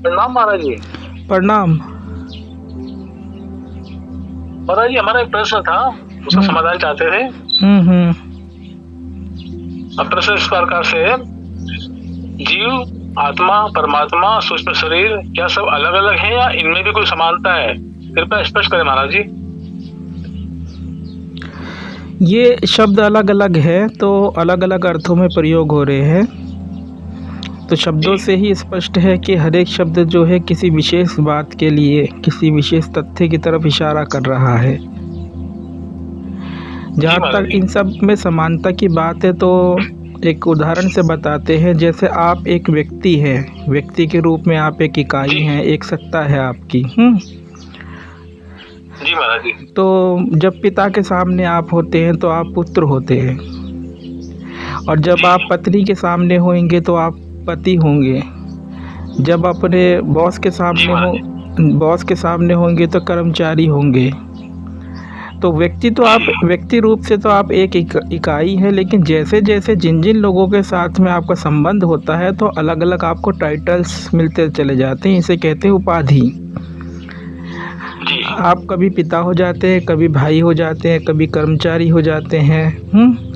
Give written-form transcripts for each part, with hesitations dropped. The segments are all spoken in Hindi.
प्रणाम महाराज जी। प्रणाम। महाराज जी, हमारा एक प्रश्न था, उसका हम्म समाधान चाहते थे। हम्म। अब प्रश्न इस प्रकार से है, जीव, आत्मा, परमात्मा, सूक्ष्म शरीर क्या सब अलग अलग है या इनमें भी कोई समानता है? कृपया स्पष्ट करें महाराज जी। ये शब्द अलग अलग है तो अलग अलग अर्थों में प्रयोग हो रहे हैं। तो शब्दों जी से ही स्पष्ट है कि हर एक शब्द जो है किसी विशेष बात के लिए, किसी विशेष तथ्य की तरफ इशारा कर रहा है। जी जहाँ महाराज तक जी। इन सब में समानता की बात है तो एक उदाहरण से बताते हैं। जैसे आप एक व्यक्ति हैं, व्यक्ति के रूप में आप एक इकाई जी हैं, एक सत्ता है आपकी। जी महाराज जी। तो जब पिता के सामने आप होते हैं तो आप पुत्र होते हैं, और जब जी आप पत्नी के सामने होंगे तो आप पति होंगे। जब अपने जी महाराज जी। बॉस के सामने होंगे तो कर्मचारी होंगे। तो जी व्यक्ति रूप से तो आप एक इकाई है, लेकिन जैसे जैसे जिन जिन लोगों के साथ में आपका संबंध होता है तो अलग अलग आपको टाइटल्स मिलते चले जाते हैं। इसे कहते हैं उपाधि। जी आप कभी पिता हो जाते हैं, कभी भाई हो जाते हैं, कभी कर्मचारी हो जाते हैं,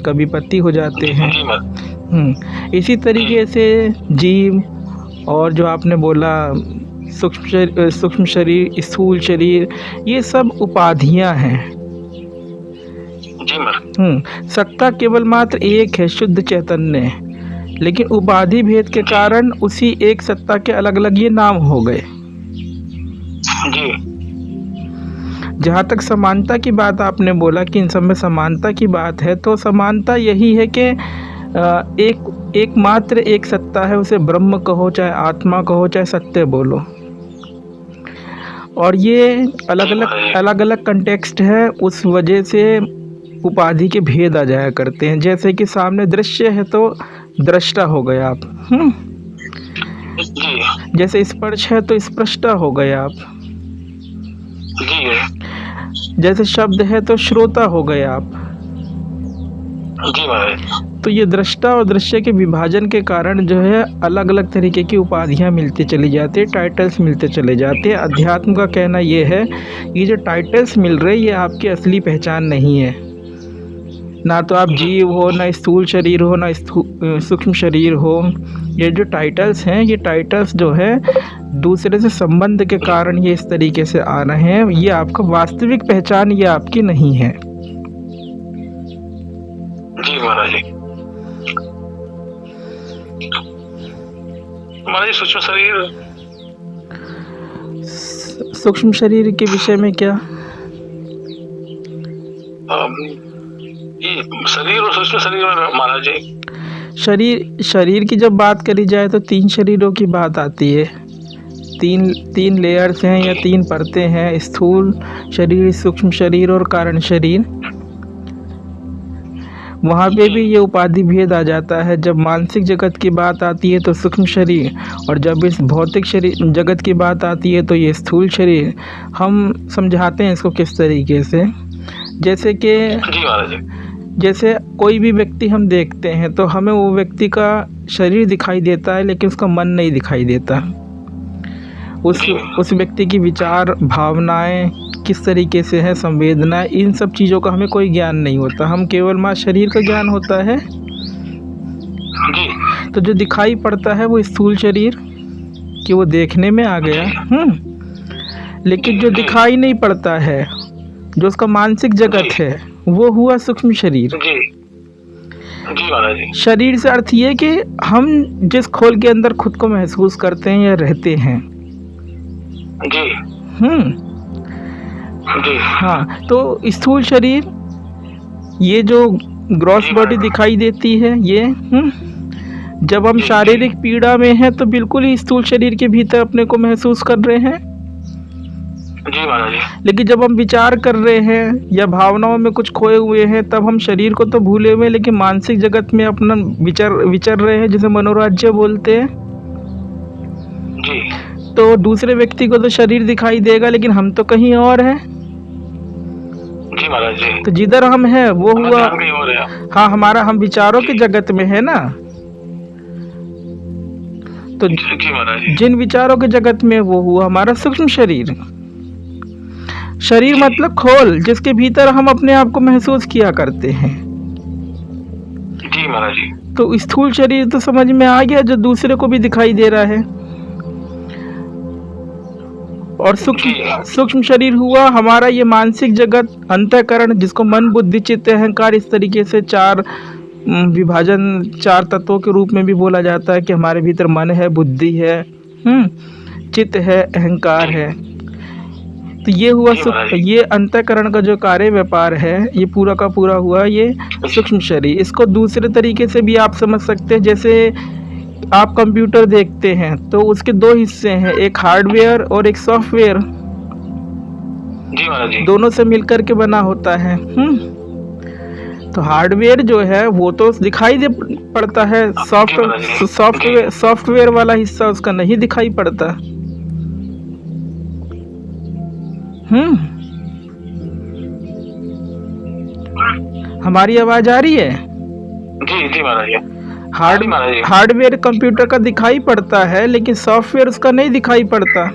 कभी पति हो जाते जी हैं। जी इसी जी तरीके से जीव, और जो आपने बोला सूक्ष्म शरीर, स्थूल शरीर, ये सब उपाधियां हैं। जी महाराज। सत्ता केवल मात्र एक है, शुद्ध चैतन्य, लेकिन उपाधि भेद के जी कारण उसी एक सत्ता के अलग अलग ये नाम हो गए। जी जहाँ तक समानता की बात आपने बोला कि इन सब में समानता की बात है, तो समानता यही है कि एकमात्र एक सत्ता है, उसे ब्रह्म कहो, चाहे आत्मा कहो, चाहे सत्य बोलो। और ये जी महाराज अलग अलग कंटेक्स्ट है, उस वजह से उपाधि के भेद आ जाया करते हैं। जैसे कि सामने दृश्य है तो दृष्टा हो गए आप। जी जैसे स्पर्श है तो स्पृष्टा हो गए आप। जी जैसे शब्द है तो श्रोता हो गए आप। जी महाराज। तो ये दृष्टा और दृश्य के विभाजन के कारण जो है अलग अलग तरीके की उपाधियां मिलती चली जाती है, टाइटल्स मिलते चले जाते हैं। अध्यात्म का कहना ये है, ये जो टाइटल्स मिल रहे ये आपकी असली पहचान नहीं है। ना तो आप जी जीव हो, ना स्थूल शरीर हो, ना सूक्ष्म शरीर हो। ये जो टाइटल्स हैं, ये टाइटल्स जो है दूसरे से संबंध के कारण ये इस तरीके से आ रहे हैं। ये आपका वास्तविक पहचान ये आपकी नहीं है। जी महाराज जी। महाराज जी, सूक्ष्म शरीर, सूक्ष्म शरीर के विषय में क्या? ये शरीर और सूक्ष्म शरीर में महाराज जी। शरीर की जब बात करी जाए तो 3 शरीरों की बात आती है। तीन लेयर्स हैं या जी 3 परतें हैं, स्थूल शरीर, सूक्ष्म शरीर और कारण शरीर। वहाँ पे भी ये उपाधि भेद आ जाता है। जब मानसिक जगत की बात आती है तो सूक्ष्म शरीर, और जब इस भौतिक शरीर जगत की बात आती है तो ये स्थूल शरीर। हम समझाते हैं इसको किस तरीके से। जैसे कि जी महाराज जी। जैसे कोई भी व्यक्ति हम देखते हैं तो हमें वो व्यक्ति का शरीर दिखाई देता है, लेकिन उसका मन नहीं दिखाई देता। जी उस व्यक्ति की विचार, भावनाएं किस तरीके से है, संवेदनाएं, इन सब चीज़ों का हमें कोई ज्ञान नहीं होता। हम केवल मात्र शरीर का ज्ञान होता है। जी तो जो दिखाई पड़ता है वो स्थूल शरीर, कि वो देखने में आ गया। लेकिन जो जी दिखाई नहीं पड़ता है, जो उसका मानसिक जगत जी है, वो हुआ सूक्ष्म शरीर। जी जी महाराज जी। शरीर से अर्थ ये कि हम जिस खोल के अंदर खुद को महसूस करते हैं या रहते हैं। जी हम्म जी हाँ, तो स्थूल शरीर, ये जो ग्रॉस जी बॉडी महाराज दिखाई देती है, ये जब हम जी शारीरिक पीड़ा में हैं तो बिल्कुल ही स्थूल शरीर के भीतर अपने को महसूस कर रहे हैं। जी महाराज जी। लेकिन जब हम विचार कर रहे हैं या भावनाओं में कुछ खोए हुए हैं, तब हम शरीर को तो भूले हुए, लेकिन मानसिक जगत में अपना विचर रहे हैं, जिसे मनोराज्य बोलते हैं। जी तो दूसरे व्यक्ति को तो शरीर दिखाई देगा, लेकिन हम तो कहीं और हैं। जी महाराज जी। तो जिधर हम हैं वो हमारा हुआ, ध्यान कहीं और है। हाँ, हम विचारों के जगत में है ना। तो जी महाराज जी। जिन विचारों के जगत में वो हुआ हमारा सूक्ष्म शरीर। शरीर जी। मतलब खोल, जिसके भीतर हम अपने आप को महसूस किया करते हैं। जी महाराज जी। तो स्थूल शरीर तो समझ में आ गया, जो दूसरे को भी दिखाई दे रहा है। और जी। सूक्ष्म शरीर हुआ हमारा ये मानसिक जगत, अंतःकरण, जिसको मन बुद्धि चित्त अहंकार, इस तरीके से चार विभाजन, चार तत्वों के रूप में भी बोला जाता है कि हमारे भीतर मन है, बुद्धि है, चित्त है, अहंकार जी। है। तो ये हुआ जी महाराज जी। ये अंतःकरण का जो कार्य व्यापार है, ये पूरा का पूरा हुआ ये सूक्ष्म शरीर। इसको दूसरे तरीके से भी आप समझ सकते हैं, जैसे आप कंप्यूटर देखते हैं तो उसके दो हिस्से हैं, एक हार्डवेयर और एक सॉफ्टवेयर। जी महाराज जी। दोनों से मिलकर के बना होता है। तो हार्डवेयर जो है वो तो दिखाई दे पड़ता है, सॉफ्टवेयर वाला हिस्सा उसका नहीं दिखाई पड़ता। हमारी आवाज आ रही है? जी जी महाराज जी। हार्डवेयर कंप्यूटर का दिखाई पड़ता है, लेकिन सॉफ्टवेयर उसका नहीं दिखाई पड़ता।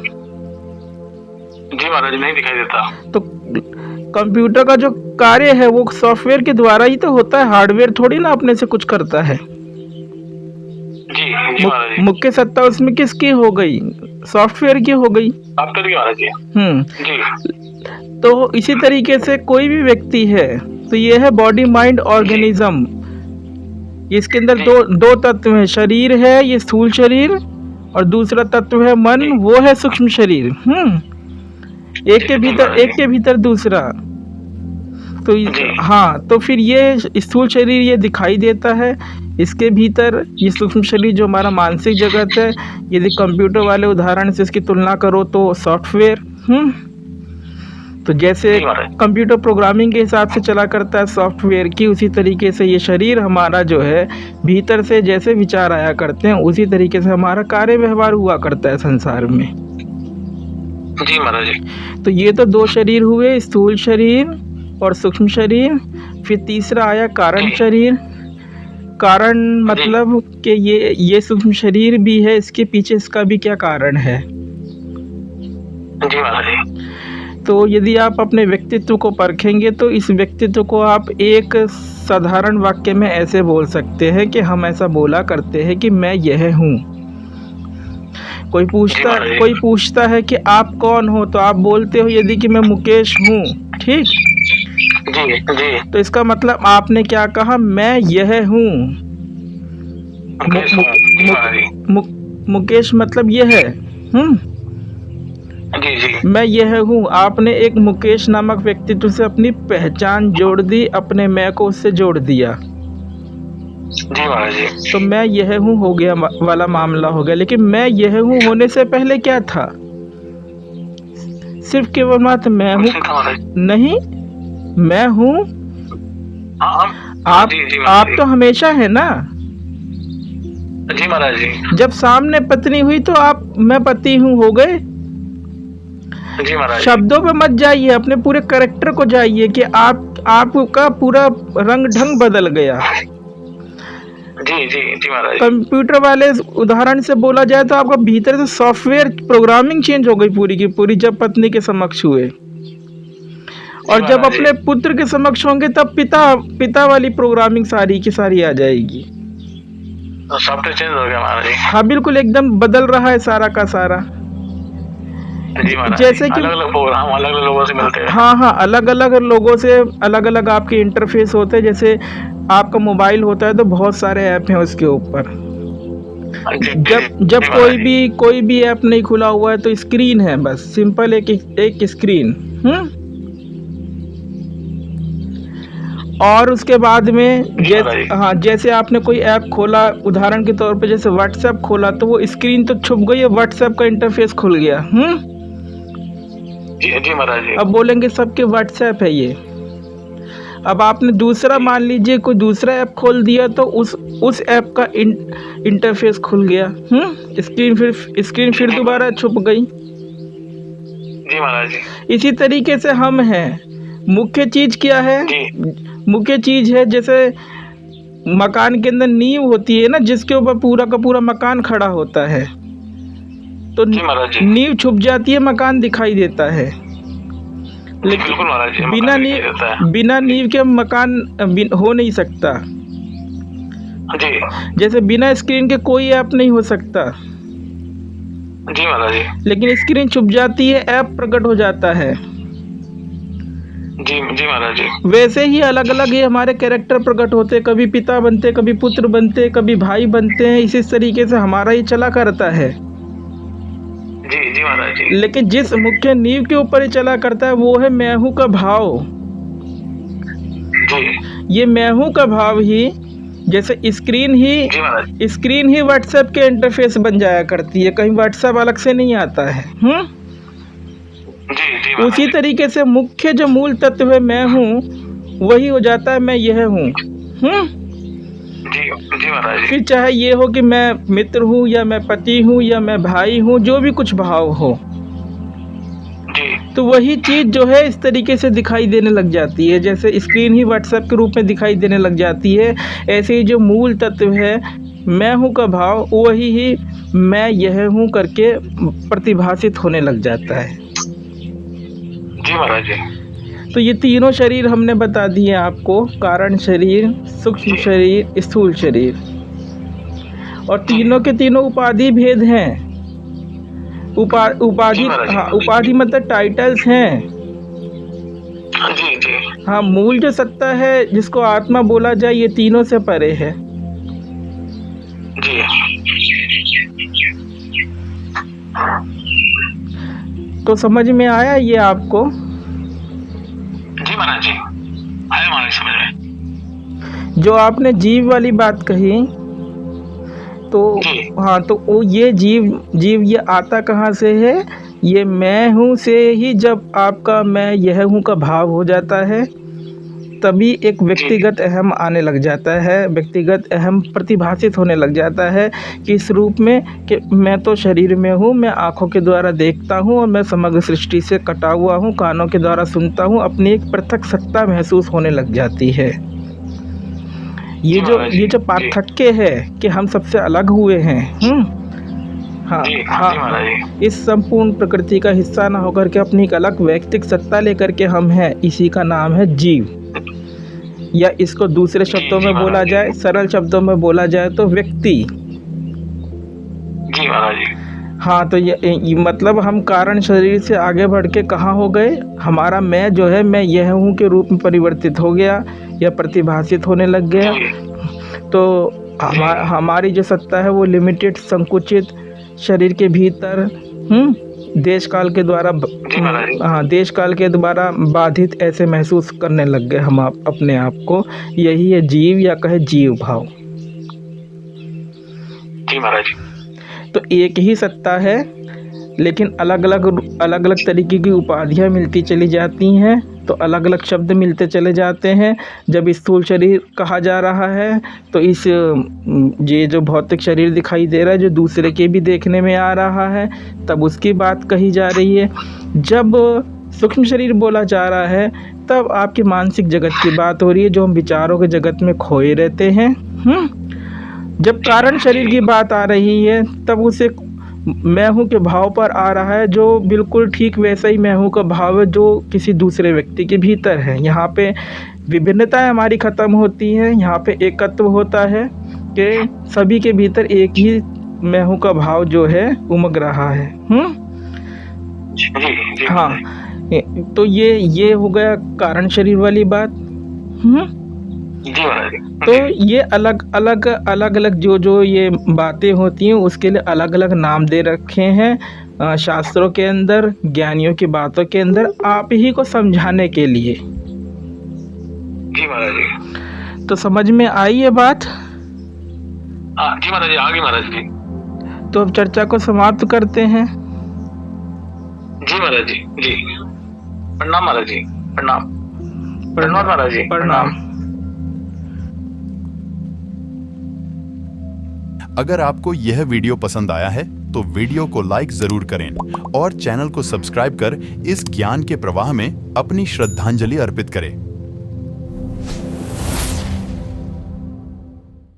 जी महाराज जी, नहीं दिखाई देता। तो कंप्यूटर का जो कार्य है वो सॉफ्टवेयर के द्वारा ही तो होता है, हार्डवेयर थोड़ी ना अपने से कुछ करता है। जी जी महाराज जी। मुख्य सत्ता उसमें किसकी हो गई? सॉफ्टवेयर की हो गई। सॉफ्टवेयर की महाराज जी। जी। तो इसी तरीके से कोई भी व्यक्ति है, तो ये है बॉडी माइंड ऑर्गेनिज्म। इसके अंदर दो तत्व हैं, शरीर है ये स्थूल शरीर, और दूसरा तत्व है मन, वो है सूक्ष्म शरीर। एक के भीतर दूसरा। तो हाँ, तो फिर ये स्थूल शरीर ये दिखाई देता है, इसके भीतर ये सूक्ष्म शरीर जो हमारा मानसिक जगत है, यदि कंप्यूटर वाले उदाहरण से इसकी तुलना करो तो सॉफ्टवेयर। तो जैसे कंप्यूटर प्रोग्रामिंग के हिसाब से चला करता है सॉफ्टवेयर की, उसी तरीके से ये शरीर हमारा जो है भीतर से जैसे विचार आया करते हैं, उसी तरीके से हमारा कार्य व्यवहार हुआ करता है संसार में। जी महाराज जी। तो ये तो दो शरीर हुए, स्थूल शरीर और सूक्ष्म शरीर। फिर तीसरा आया कारण शरीर। कारण मतलब कि ये सूक्ष्म शरीर भी है, इसके पीछे इसका भी क्या कारण है। जी महाराज जी। तो यदि आप अपने व्यक्तित्व को परखेंगे तो इस व्यक्तित्व को आप एक साधारण वाक्य में ऐसे बोल सकते हैं कि हम ऐसा बोला करते हैं कि मैं यह हूँ। कोई पूछता है कि आप कौन हो, तो आप बोलते हो यदि कि मैं मुकेश हूँ, ठीक? जी जी। तो इसका मतलब आपने क्या कहा? मैं यह हूँ। मुकेश मतलब यह है। जी जी। मैं यह हूँ। आपने एक मुकेश नामक व्यक्तित्व से अपनी पहचान जोड़ दी, अपने मैं को उससे जोड़ दिया। जी महाराज जी। तो मैं यह हूँ हो गया वाला मामला हो गया। लेकिन मैं यह हूँ होने से पहले क्या था? सिर्फ केवल मात्र मैं हूँ नहीं, मैं हूँ। आप तो हमेशा है ना। जी महाराज जी। जब सामने पत्नी हुई तो आप मैं पति हूँ हो गए। जी महाराज। शब्दों पे मत जाइए, अपने पूरे कैरेक्टर को जाइए कि आपका पूरा रंग ढंग बदल गया। जी जी जी महाराज। कंप्यूटर वाले उदाहरण से बोला जाए तो आपका भीतर से सॉफ्टवेयर प्रोग्रामिंग चेंज हो गई पूरी की पूरी, जब पत्नी के समक्ष हुए। और जब अपने पुत्र के समक्ष होंगे तब पिता वाली प्रोग्रामिंग सारी की सारी आ जाएगी। सॉफ्टवेयर चेंज हो गया महाराज। हाँ बिल्कुल, एकदम बदल रहा है सारा का सारा। जैसे कि अलग-अलग प्रोग्राम अलग-अलग लोगों से मिलते हैं। हाँ, अलग-अलग लोगों से अलग-अलग आपके इंटरफेस होते हैं। जैसे आपका मोबाइल होता है तो बहुत सारे ऐप हैं उसके ऊपर। जब कोई भी ऐप नहीं खुला हुआ है तो स्क्रीन है, बस सिंपल एक स्क्रीन। और उसके बाद में जैसे आपने कोई ऐप खोला, उदाहरण के तौर पे जैसे व्हाट्सएप खोला, तो वो स्क्रीन तो छुप गई है, व्हाट्सएप का इंटरफेस खुल गया। जी महाराज जी। अब बोलेंगे सबके व्हाट्सएप है ये। अब आपने दूसरा मान लीजिए कोई दूसरा ऐप खोल दिया तो उस ऐप का इंटरफेस खुल गया। स्क्रीन फिर दोबारा छुप गई। जी महाराज जी। इसी तरीके से हम हैं। मुख्य चीज क्या है? मुख्य चीज है जैसे मकान के अंदर नींव होती है ना, जिसके ऊपर पूरा का पूरा मकान खड़ा होता है, तो जी महाराज जी। नींव छुप जाती है, मकान दिखाई देता है। जी बिल्कुल महाराज जी, बिना मकान दिखाई देता है। बिना नींव के मकान हो नहीं सकता। जी जैसे बिना स्क्रीन के कोई ऐप नहीं हो सकता, जी महाराज जी। लेकिन स्क्रीन छुप जाती है, ऐप प्रकट हो जाता है। जी जी महाराज जी। वैसे ही अलग अलग ये हमारे कैरेक्टर प्रकट होते, कभी पिता बनते, कभी पुत्र बनते, कभी भाई बनते हैं। इसी तरीके से हमारा ये चला करता है। जी जी महाराज जी। लेकिन जिस मुख्य नींव के ऊपर ये चला करता है वो है मैं हूँ का भाव। जी ये मैं हूँ का भाव ही, जैसे स्क्रीन जी महाराज। ही व्हाट्सएप के इंटरफेस बन जाया करती है, कहीं व्हाट्सएप अलग से नहीं आता है। जी जी महाराज उसी जी। तरीके से मुख्य जो मूल तत्व है मैं हूँ, वही हो जाता है मैं यह हूँ। जी जी महाराज जी। फिर चाहे ये हो कि मैं मित्र हूँ या मैं पति हूँ या मैं भाई हूँ, जो भी कुछ भाव हो, जी तो वही चीज़ जो है इस तरीके से दिखाई देने लग जाती है। जैसे स्क्रीन ही व्हाट्सएप के रूप में दिखाई देने लग जाती है, ऐसे ही जो मूल तत्व है मैं हूँ का भाव, वही ही मैं यह हूँ करके प्रतिभाषित होने लग जाता है। जी महाराज जी। तो ये तीनों शरीर हमने बता दिए आपको, कारण शरीर, सूक्ष्म शरीर, स्थूल शरीर, और तीनों के तीनों उपाधि भेद हैं। उपाधि, हाँ, उपाधि मतलब टाइटल्स हैं। जी जी। हाँ, मूल जो सत्ता है जिसको आत्मा बोला जाए, ये तीनों से परे है। जी तो समझ में आया ये आपको? जी महाराज जी, आया महाराज समझ में। जो आपने जीव वाली बात कही, तो जी। हाँ, तो वो ये जीव ये आता कहाँ से है? ये मैं हूँ से ही जब आपका मैं यह हूँ का भाव हो जाता है, तभी एक व्यक्तिगत अहम आने लग जाता है, व्यक्तिगत अहम प्रतिभाषित होने लग जाता है कि इस रूप में कि मैं तो शरीर में हूँ, मैं आँखों के द्वारा देखता हूँ और मैं समग्र सृष्टि से कटा हुआ हूँ, कानों के द्वारा सुनता हूँ, अपनी एक पृथक सत्ता महसूस होने लग जाती है। ये जो पार्थक्य है कि हम सबसे अलग हुए हैं, हाँ, इस संपूर्ण प्रकृति का हिस्सा ना होकर के अपनी एक अलग वैयक्तिक सत्ता लेकर के हम हैं, इसी का नाम है जीव। या इसको दूसरे शब्दों में बोला जाए, सरल शब्दों में बोला जाए तो व्यक्ति। जी महाराज जी। हाँ, तो ये मतलब हम कारण शरीर से आगे बढ़ के कहाँ हो गए? हमारा मैं जो है मैं यह हूँ के रूप में परिवर्तित हो गया या प्रतिभाषित होने लग गया। तो हमारी जो सत्ता है वो लिमिटेड, संकुचित शरीर के भीतर देश काल के द्वारा, हाँ, देश काल के द्वारा बाधित ऐसे महसूस करने लग गए हम अपने आप को। यही है जीव, या कहे जीव भाव। जी महाराज। तो एक ही सत्ता है, लेकिन अलग अलग तरीके की उपाधियाँ मिलती चली जाती हैं, तो अलग अलग शब्द मिलते चले जाते हैं। जब स्थूल शरीर कहा जा रहा है तो ये जो भौतिक शरीर दिखाई दे रहा है, जो दूसरे के भी देखने में आ रहा है, तब उसकी बात कही जा रही है। जब सूक्ष्म शरीर बोला जा रहा है, तब आपकी मानसिक जगत की बात हो रही है, जो हम विचारों के जगत में खोए रहते हैं। जब कारण शरीर की बात आ रही है, तब उसे मैं हूँ के भाव पर आ रहा है, जो बिल्कुल ठीक वैसा ही मैं हूँ का भाव है जो किसी दूसरे व्यक्ति के भीतर है। यहाँ पे विभिन्नताएं हमारी ख़त्म होती हैं, यहाँ पे एकत्व होता है कि सभी के भीतर एक ही मैं हूँ का भाव जो है उमग रहा है। हाँ, तो ये हो गया कारण शरीर वाली बात। तो ये अलग जो ये बातें होती हैं, उसके लिए अलग अलग नाम दे रखे हैं शास्त्रों के अंदर, ज्ञानियों की बातों के अंदर, आप ही को समझाने के लिए। जी महाराज जी। तो समझ में आई ये बात? जी महाराज जी, आ गई महाराज जी। तो अब चर्चा को समाप्त करते हैं। जी महाराज जी। जी प्रणाम महाराज जी। प्रणाम महाराज जी। प्रणाम। अगर आपको यह वीडियो पसंद आया है तो वीडियो को लाइक जरूर करें और चैनल को सब्सक्राइब कर इस ज्ञान के प्रवाह में अपनी श्रद्धांजलि अर्पित करें।